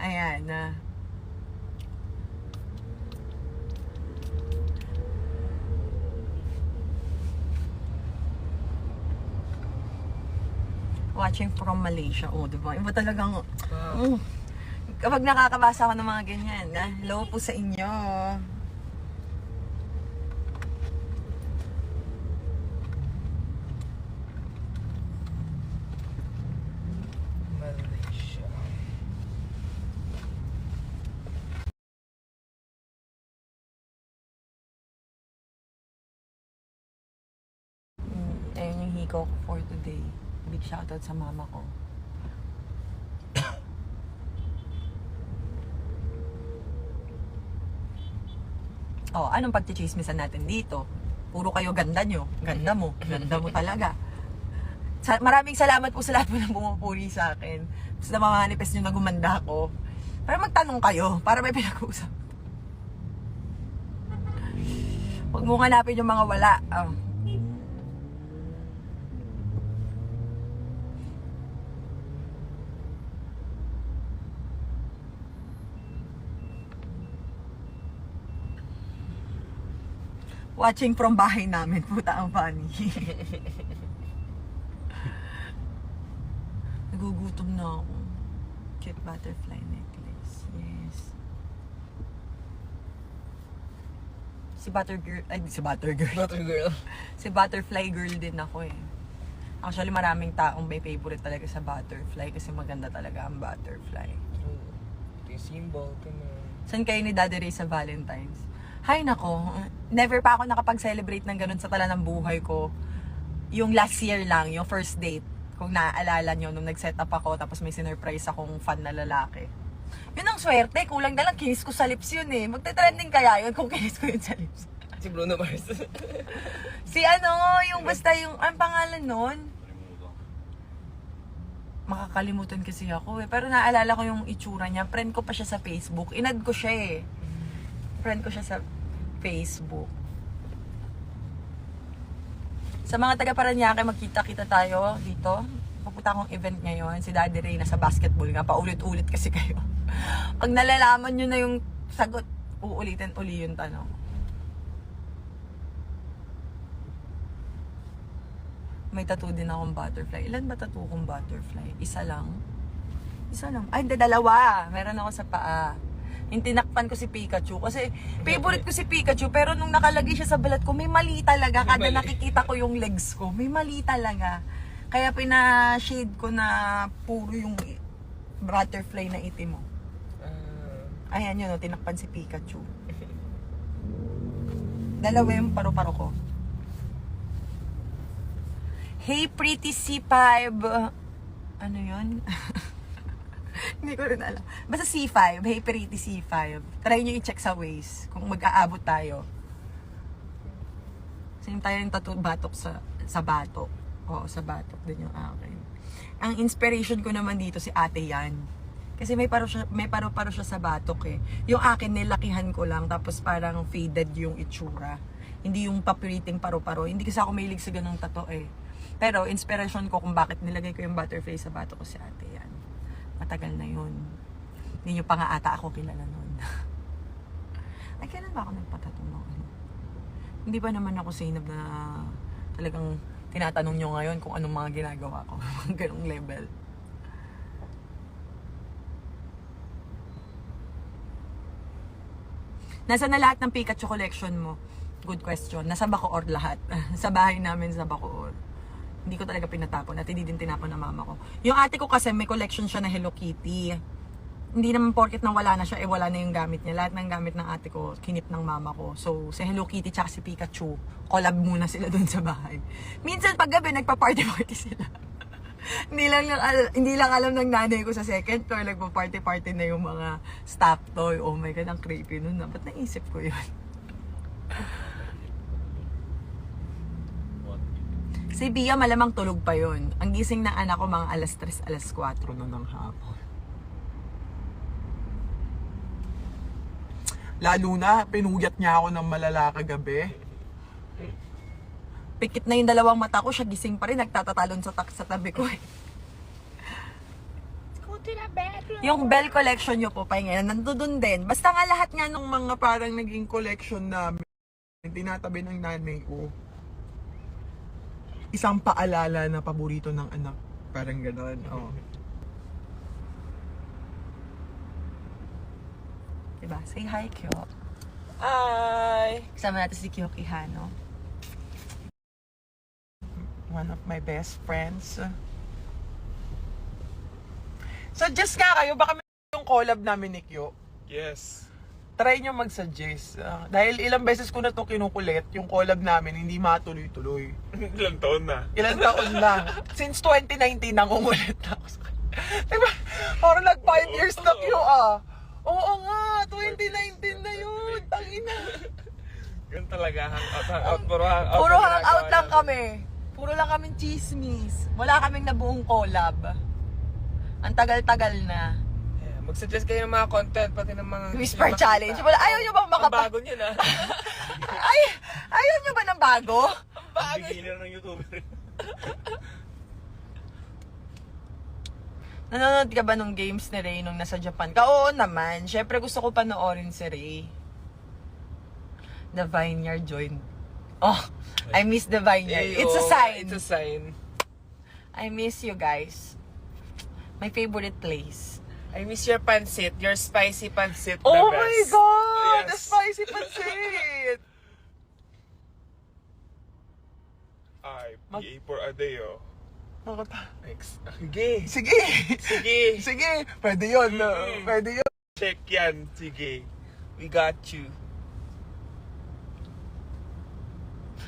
Ayan. Watching from Malaysia. Oh, diba? Iba talagang... Wow. Kapag nakakabasa ako ng mga ganyan, hello po sa inyo. Malaysia. Ayun yung hikaw ko for today. Big shoutout sa mama ko. Oh, anong pagchichismisan natin dito? Puro kayo ganda nyo. Ganda mo. Ganda mo talaga. Maraming salamat po sa lahat po ng bumupuri sa akin. Basta mamanifest nyo na gumanda ako. Para magtanong kayo. Para may pinag-uusap. Huwag mo hanapin yung mga wala. Oh. Watching from bahay namin. Puta ang funny. Nagugutom na ako. Cute butterfly necklace. Yes. Si Buttergirl. Ay, si Buttergirl. Butter girl. Si Butterfly girl din ako eh. Actually, maraming taong may favorite talaga sa butterfly kasi maganda talaga ang butterfly. True. Ito yung symbol. Saan kayo ni Daddy Ray sa Valentine's? Hay nako, never pa ako nakapag-celebrate ng ganun sa tala ng buhay ko. Yung last year lang, yung first date. Kung naaalala nyo, nung nag-set up ako, tapos may sinurprise akong fan na lalaki. Yun ang swerte, kulang na lang, kinis ko sa lips yun eh. Magte-trending kaya yun kung kinis ko yun sa lips. Si Bruno Mars. Si ano, yung basta yung, ang pangalan nun? Makakalimutan kasi ako eh. Pero naalala ko yung itsura niya. Friend ko pa siya sa Facebook. Inad ko siya eh. Friend ko siya sa Facebook. Sa mga taga Paranaque, magkita-kita tayo dito. Pupunta akong event ngayon. Si Daddy Ray nasa basketball nga. Paulit-ulit kasi kayo. Pag nalalaman nyo na yung sagot, uulitin uli yung tanong. May tattoo din akong butterfly. Ilan ba tattoo kong butterfly? Isa lang? Isa lang. Ay, hindi, dalawa. Meron ako sa paa. Yung tinakpan ko si Pikachu. Kasi favorite ko si Pikachu. Pero nung nakalagay siya sa balat ko, may mali talaga. Kada nakikita ko yung legs ko, may mali talaga. Kaya pina-shade ko na puro yung butterfly na itim mo. Ayan yun, tinakpan si Pikachu. Dalawa yung paru-paro ko. Hey, pretty C5. Ano yun? Hindi ko rin alam. Basta C5. Hey, pretty C5. Try nyo i-check sa Waze kung mag-aabot tayo. Same tayo yung tattoo batok sa batok. Oo, sa batok din yung akin. Ang inspiration ko naman dito si Ate Yan. Kasi may paro-paro siya sa batok eh. Yung akin, nilakihan ko lang. Tapos parang faded yung itsura. Hindi yung papiriting paro-paro. Hindi kasi ako mahilig sa ganung tattoo eh. Pero inspiration ko kung bakit nilagay ko yung butterfly sa batok ko si Ate Yan. Matagal na yun. Hindi nyo pa nga ata ako kilala nun. Ay, kailan ba ako nagpatattoo ng ano? Hindi ba naman ako sinab na talagang tinatanong nyo ngayon kung anong mga ginagawa ko. Ganong level. Nasa na lahat ng Pikachu collection mo? Good question. Nasa Bacoor lahat. Sa bahay namin sa Bacoor. Hindi ko talaga pinatapon at hindi din tinapon ng mama ko. Yung ate ko kasi may collection siya na Hello Kitty. Hindi naman porket nang wala na siya, eh wala na yung gamit niya. Lahat ng gamit ng ate ko, kinip ng mama ko. So, si Hello Kitty tsaka si Pikachu, collab muna sila dun sa bahay. Minsan pag gabi, nagpa-party-party sila. hindi lang alam ng nanay ko sa second floor, nagpa-party-party na yung mga stop toy. Oh my God, ang creepy nun na. Ba't naisip ko yun? Si Bia malamang tulog pa yun. Ang gising ng anak ko mga alas 3, alas 4 na ng hapon. Lalo na, pinuyat niya ako ng malala kagabi. Pikit na yung dalawang mata ko, siya gising pa rin, nagtatatalon sa tabi ko eh. Yung Bell collection nyo po, pahinga, nandun din. Basta nga lahat nga nung Mga parang naging collection namin, tinatabi ng nanay ko. Isang paalala na paborito ng anak. Parang gano'n. Oh. Diba? Say hi, Kyo. Hi! Kasama natin si Kyo Quijano. One of my best friends. Suggest nga kayo, baka may yung collab namin ni Kyo. Yes. Try nyo mag-suggest. Dahil ilang beses ko na itong kinukulit, yung collab namin, hindi matuloy-tuloy. Ilang taon na. Ilang taon na. Since 2019, nangungulit na ako sa kanya. Diba? Parang nag 5 years na Kyo Oo nga, 2019 na yun. Tangina. Ganun talaga, hangout. Puro hangout. Puro hangout lang kami. Puro lang kaming chismis. Wala kaming nabuong collab. Ang tagal-tagal na. Yeah, mag-suggest kayo ng mga content, pati ng mga... Whisper challenge. Wala, ayaw nyo bang Ang bago niyan Ayaw nyo ba ng bago? Ang beginner ng YouTuber. Nanonood ka ba nung games ni Ray nung nasa Japan ka? Oo naman. Siyempre gusto ko panoorin si Ray. The Vineyard joined. Oh, I miss the Vineyard. It's a sign. It's a sign. I miss you guys. My favorite place. I miss your pancit, your spicy pancit. Oh the my best. God! Yes. The spicy pancit! IPA for Adeo. Next. Sige. Sige! Sige. Sige! Pwede yun. Pwede yun. Check yan. Sige. We got you.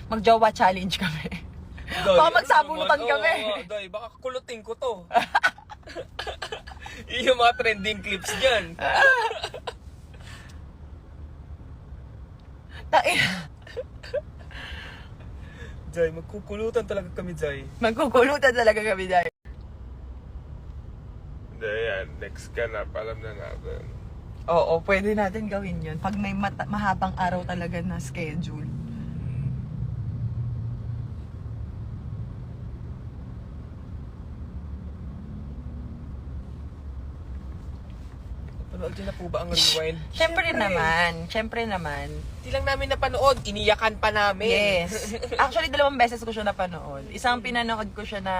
Mag-jowa challenge kami. Baka magsabunutan kami. Oo, Doy, baka kulutin ko to. Yun yung mga trending clips dyan. Jai, magkukulutan talaga kami, Jai. Magkukulutan talaga kami dahil. Hindi yan. Next ka na. Palam na natin. Oo, pwede natin gawin yun. Pag may mahabang araw talaga na schedule. Panood nyo na po ba ang rewind? Siyempre naman. Siyempre naman. Hindi lang namin napanood, iniyakan pa namin. Yes. Actually, 2 beses ko siya napanood. Isang pinanood ko siya na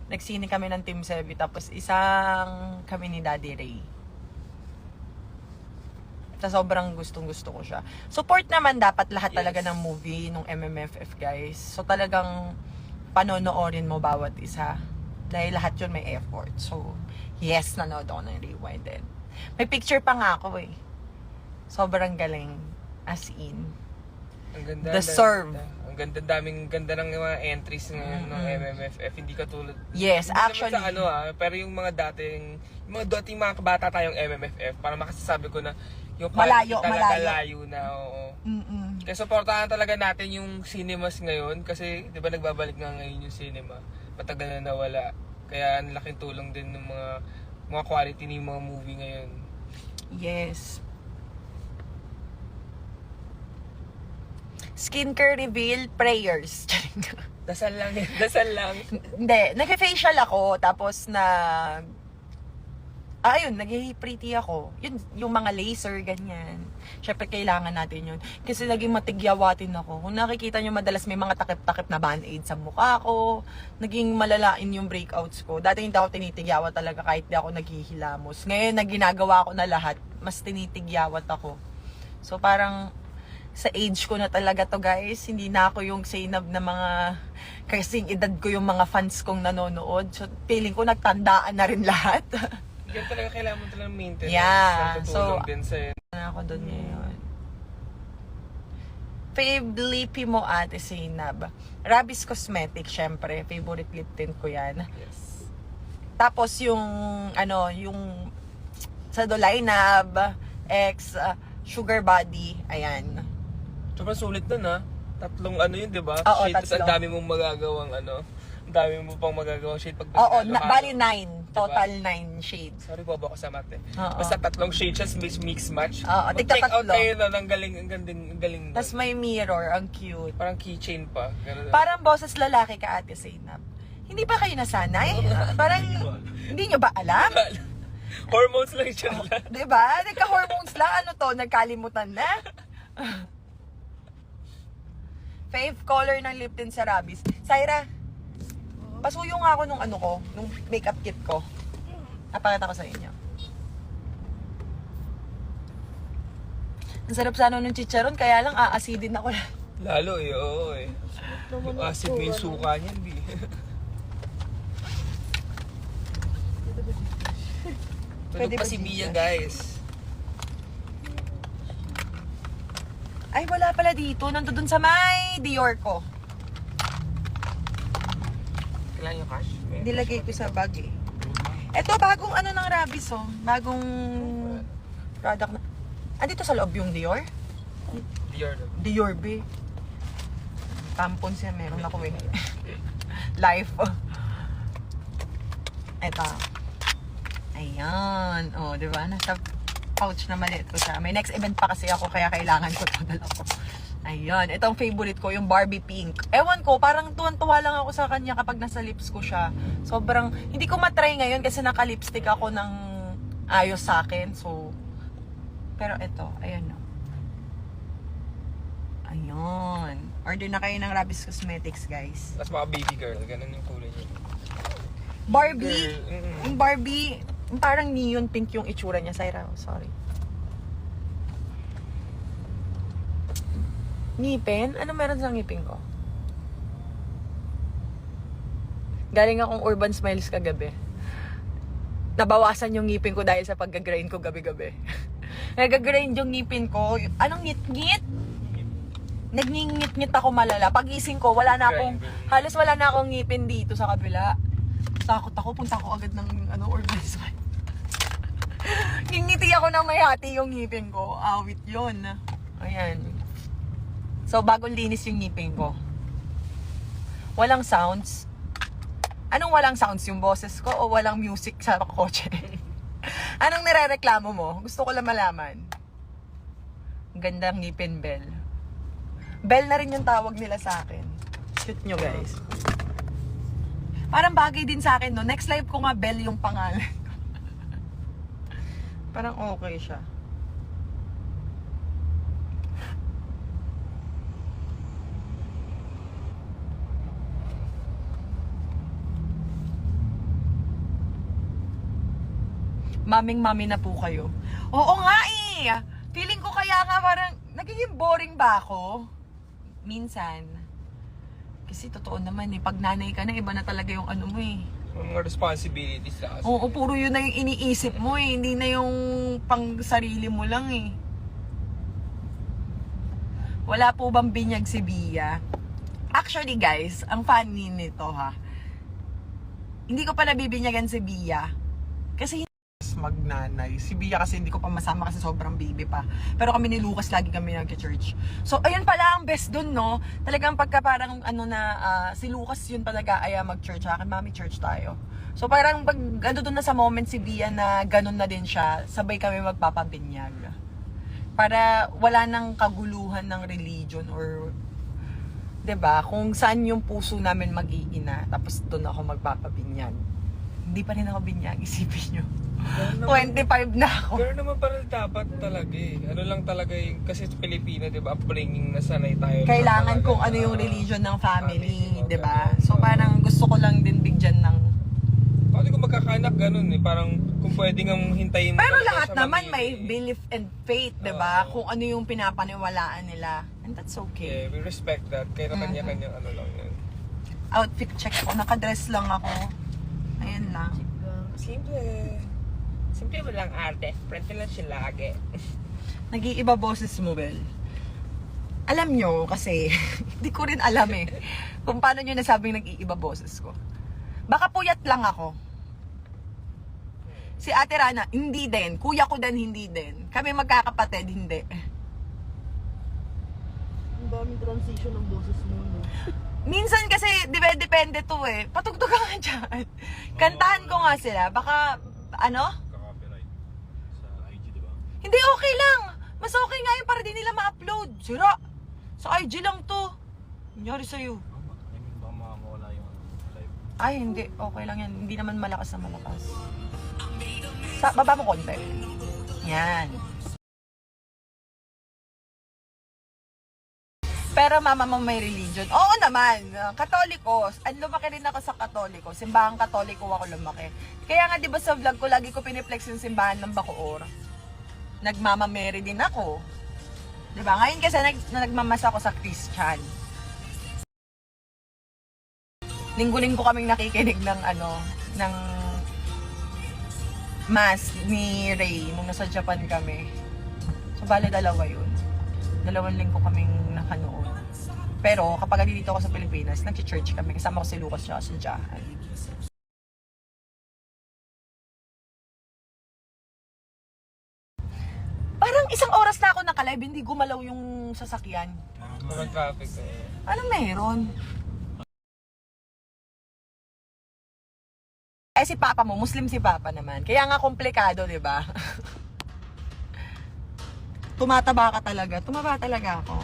nagsine kami ng Team Sevi, tapos isang kami ni Daddy Ray. Sa sobrang gustong-gusto ko siya. Support naman dapat lahat talaga ng movie nung MMFF, guys. So talagang panonoorin mo bawat isa. Dahil lahat yun may effort. So, yes, nanood ako ng rewind din. May picture pa nga ako eh. Sobrang galing. As in. Ang ganda. Deserve. Ang ganda, ganda ng mga entries ngayon ng MMFF. Hindi katulad. Yes, hindi actually. naman sa pero yung mga dating mga kabata tayong MMFF, para makasasabi ko na yung quality talaga layo na, oo. Kaya supportahan talaga natin yung cinemas ngayon kasi 'di ba nagbabalik nga ngayon yung cinema. Matagal na nawala. Kaya ang laking tulong din ng mga quality ng mga movie ngayon. Yes. Skincare reveal, prayers. Dasal lang yan. Dasal lang. Hindi, nag-facial ako, tapos ayun, nag-pretty ako. Yun, yung mga laser, ganyan. Syempre, kailangan natin yun. Kasi naging matigyawatin ako. Kung nakikita nyo, madalas may mga takip-takip na band-aid sa mukha ko. Naging malalain yung breakouts ko. Dati hindi ako tinitigyawat talaga kahit di ako naghihilamos. Ngayon, na ginagawa ko na lahat, mas tinitigyawat ako. So, parang sa age ko na talaga to, guys. Hindi na ako yung Zainab na mga kasing edad ko yung mga fans kong nanonood. So, feeling ko nagtandaan na rin lahat. Yan talaga kailangan mo talaga maintenance. Yeah. Natutulong din sa'yo. Ako doon ngayon. Favorite lippy mo, Ate Zainab? Rabis Cosmetics, syempre. Favorite lip tint ko yan. Yes. Tapos yung, yung sa Dolainab, Sugar Body, ayan. Sobrang sulit nun, ha? Tatlong yun, di ba? Oo, Shade, tapos tatlo. ang dami mong magagawang ang dami mo pang magagawang shade pag Oo, halo-halo. bali 9. Total 9 shades. Sorry po ako sa mate. Oo. Basta tatlong shades siya, mix match. Oo, Mag-check out tigta-tatlo. kayo na, ang galing, ang galing. Tapos may mirror, ang cute. Parang keychain pa. Ganun. Parang boses lalaki ka, Ate Zainab. Hindi ba kayo nasanay? Parang Hindi nyo ba alam? Hormones lang siya nila. Diba? Nagka-hormones lang. Ano to? Nagkalimutan na? Fave color ng lip tint sa Rabis. Syra, pasuyo nga ako nung ano ko, nung makeup kit ko. Napakita ko sa inyo. Ang sarap sana nung chicharon, kaya lang aasidin ako. Lalo eh, oo eh. Yung acid mo yung suka niyan, di. Pwede Tulog pa ba si dito? Bia, guys. Ay, wala pala dito. Nandun sa may Dior ko. Kailangan yung cash? Nilagay ko sa bag eh. Ito, bagong ano ng Rabis oh. Bagong product na. Andito sa loob yung Dior? Dior. Dior B. Tampon siya, meron ako eh. Life. Ito. Ayan. O, di ba? Nasa pouch na maliit ko siya. May next event pa kasi ako, kaya kailangan ko ito. Dala ko. Ayan. Itong favorite ko, yung Barbie Pink. Ewan ko, parang tuwan-tuwa lang ako sa kanya kapag nasa lips ko siya. Sobrang, hindi ko matry ngayon kasi naka-lipstick ako ng ayos sa akin. So, pero ito, ayan o. Ayun. Order na kayo ng Rabis Cosmetics, guys. Tapos mga baby girl, ganun yung kulay niya. Barbie. Girl, Yung Barbie, parang neon pink yung itsura niya. Syra, sorry. Ngipin? Ano meron sa ngipin ko? Galing akong Urban Smiles kagabi. Nabawasan yung ngipin ko dahil sa pag-grind ko gabi-gabi. Nag-grind yung ngipin ko. Anong ngit-ngit? Nagngingit-ngit ako malala. Pagising ko, halos wala na akong ngipin dito sa kabila. Takot ako, punta ako agad ng Urban Smile. Ngingiti ako ng may hati yung ngipin ko. Awit yun. Ayan. So, bagong linis yung ngipin ko. Walang sounds. Anong walang sounds? Yung boses ko o walang music sa kotse? Anong nirereklamo mo? Gusto ko lang malaman. Ang ganda ng ngipin, Bell. Bell na rin yung tawag nila sa akin. Shoot nyo, guys. Parang bagay din sa akin, no? Next live ko nga, Bell yung pangalan. Parang okay siya. Maming-mami na po kayo. Oo nga eh! Feeling ko kaya nga parang nagiging boring ba ako? Minsan. Kasi totoo naman eh, pag nanay ka na, iba na talaga yung ano mo eh. Mga responsibilities na kasi. Oo, puro yun na yung iniisip mo eh, hindi na yung pang sarili mo lang eh. Wala po bang binyag si Bia? Actually guys, ang funny nito ha. Hindi ko pa nabibinyagan si Bia. Kasi magnanay. Si Bia kasi hindi ko pa masama kasi sobrang baby pa. Pero kami ni Lucas lagi kami nag-church. So ayun pala ang best dun, no? Talagang pagka parang si Lucas yun talaga ay mag-church sa akin, mami church tayo. So parang pag dun na sa moment si Bia na ganun na din siya, sabay kami magpapabinyag. Para wala nang kaguluhan ng religion or 'di ba? Kung saan yung puso namin mag-iina, tapos doon ako magpapabinyag. Hindi pa rin ako binyag, isipin nyo. 25 na ako. Pero naman pala dapat talaga eh. Ano lang talaga yung, kasi sa Pilipino, di ba, upbringing na sanay tayo. Kailangan kung ano yung religion ng family, di ba? So parang gusto ko lang din bigyan ng... Pwede ko magkakanak ganun eh. Parang kung pwede nga hintayin mo. Pero talaga lahat sa naman mamili. may belief and faith, di ba? Kung ano yung pinapaniwalaan nila. And that's okay. Yeah, we respect that. Kaya kanya-kanyang ano lang yun. Outfit check ko. Nakadress lang ako. Ayan lang. Simple. Simple mo lang arte. Prente lang siya lagi. Nag-iiba boses mo, Bel. Alam nyo, kasi hindi ko rin alam eh. Kung paano nyo nasabing nag-iiba boses ko. Baka puyat lang ako. Si Ate Rana, hindi din. Kuya ko din, hindi din. Kami magkakapatid, hindi. Ang daming transition ng boses mo, no? Minsan kasi, depende to eh. Patugtog ka nga dyan. Kantahan ko nga sila. Baka, ano? Copyright sa IG, di ba? Hindi, okay lang. Mas okay nga yun para di nila ma-upload. Sira. Sa IG lang to. Nangyari sa'yo. I mean, baka makakawala yung live. Ay, hindi. Okay lang yan. Hindi naman malakas na malakas. Sa baba mo konti. Yan. Pero mama mo may religion. Oo naman. Katoliko. Lumaki rin ako sa Katoliko. Simbahang Katoliko ako lumaki. Kaya nga 'di ba sa vlog ko lagi ko piniplex yung simbahan ng Bacoor. Nagmama Mary din ako. 'Di ba? Ngayon kasi nagmamasa ako sa Christian. Linggo-linggo kaming nakikinig ng ng mass ni Ray nung nasa Japan kami. So bale dalawa 'yun. 2 linggo kaming nakanood. Pero kapag dito ako sa Pilipinas, nag-church kami. Kasama ko si Lucas at si Jahan. Parang 1 oras na ako nakalive, hindi gumalaw yung sasakyan. Walang traffic. Anong meron? Si Papa mo, Muslim si Papa naman. Kaya nga komplikado, di ba? Tumataba ka talaga. Tumaba talaga ako.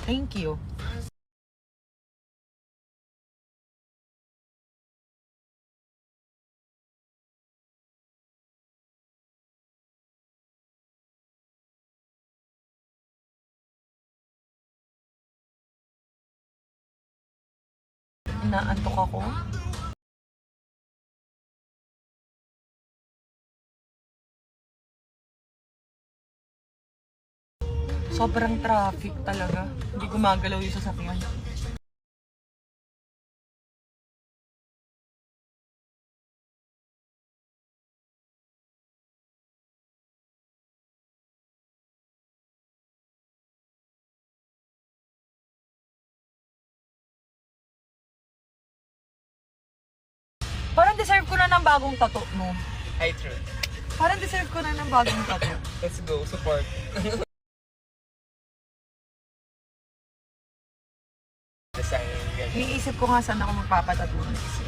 Thank you. Inaantok ako. Sobrang traffic talaga. Hindi gumagalaw yung sasakyan. Parang deserve ko na ng bagong tattoo, no? Hi, true. Parang deserve ko na ng bagong tattoo. Let's go, support. Design, ganyan. Iniisip ko nga saan ako magpapatattoo next.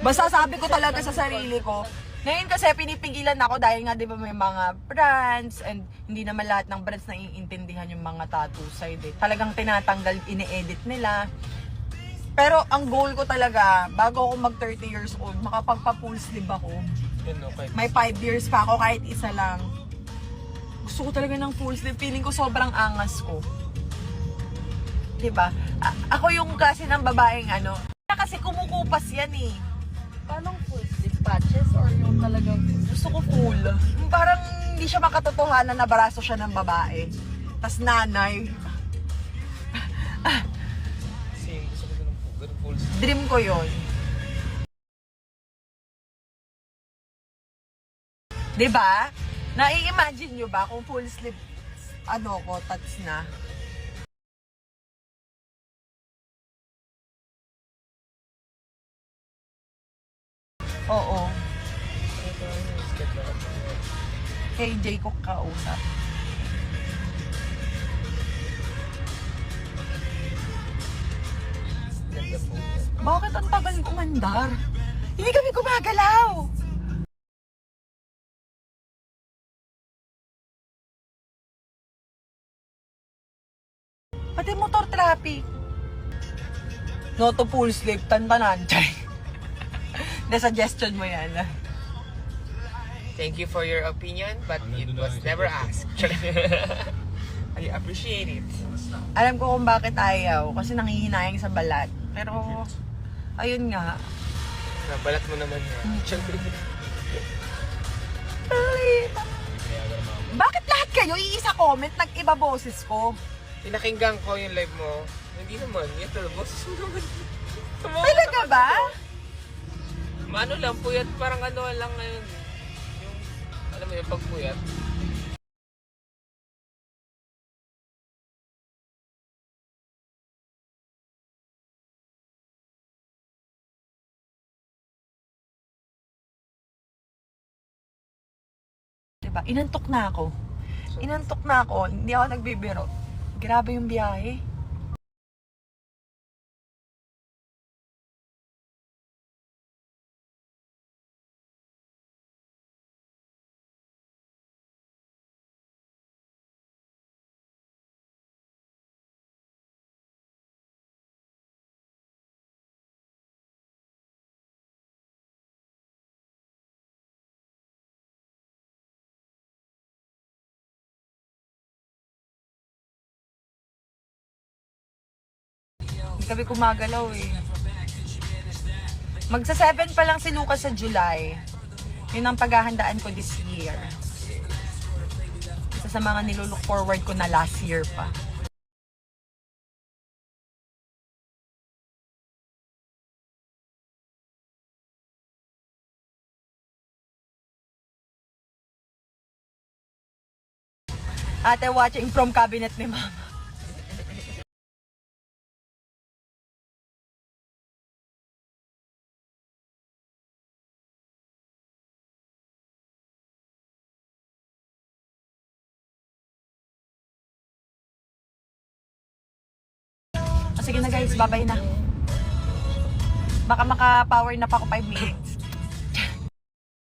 Basta sabi ko talaga sa sarili ko, ngayon kasi pinipigilan ako dahil nga 'di ba may mga brands and hindi naman lahat ng brands na iintindihan yung mga tattoo side eh. Talagang tinatanggal, ine-edit nila. Pero ang goal ko talaga, bago ako mag 30 years old, makapagpa-full sleeve ako. Yun, okay. May 5 years pa ako kahit isa lang. Gusto ko talaga ng full sleeve. Feeling ko sobrang angas ko. 'Di ba? Ako yung klase ng babaeng kasi kumukupas yan eh. Anong full sleeve patches or yung talagang Gusto ko full. Parang hindi siya makatotohanan na baraso siya ng babae. Tas nanay. Same, gusto ko ganun full sleeve. Dream ko yon. Diba? Nai-imagine nyo ba kung full sleeve ko, tats na? Oo. Kay Jay ko kausap. Ganda po. Bakit ang tagal kumandar? Hindi kami gumagalaw! Pati motor traffic. No to full sleeve, tantanan. Na suggestion mo yan. Thank you for your opinion, but it was never asked. I appreciate it. Alam ko kung bakit ayaw. Kasi nangihinayang sa balat. Pero, ayun nga. Nabalat mo naman yan. Ay, bakit lahat kayo iisa comment nag-iba boses ko? Pinakinggan ko yung live mo. Hindi naman. Yan talaga. Boses mo naman. Talaga ba? Ano lang, puyat. Parang lang ngayon. Yung, alam mo yung pagpuyat. Diba? Inantok na ako. Hindi ako nagbibiro. Grabe yung biyahe. kami kumagalaw eh. Magsa 7 pa lang si Lucas sa July. Yun ang paghahandaan ko this year. Isa sa mga nilulook forward ko na last year pa. Ate watching from cabinet ni Mama. Sige na guys, bye-bye na. Baka maka-power na pa ako 5 minutes.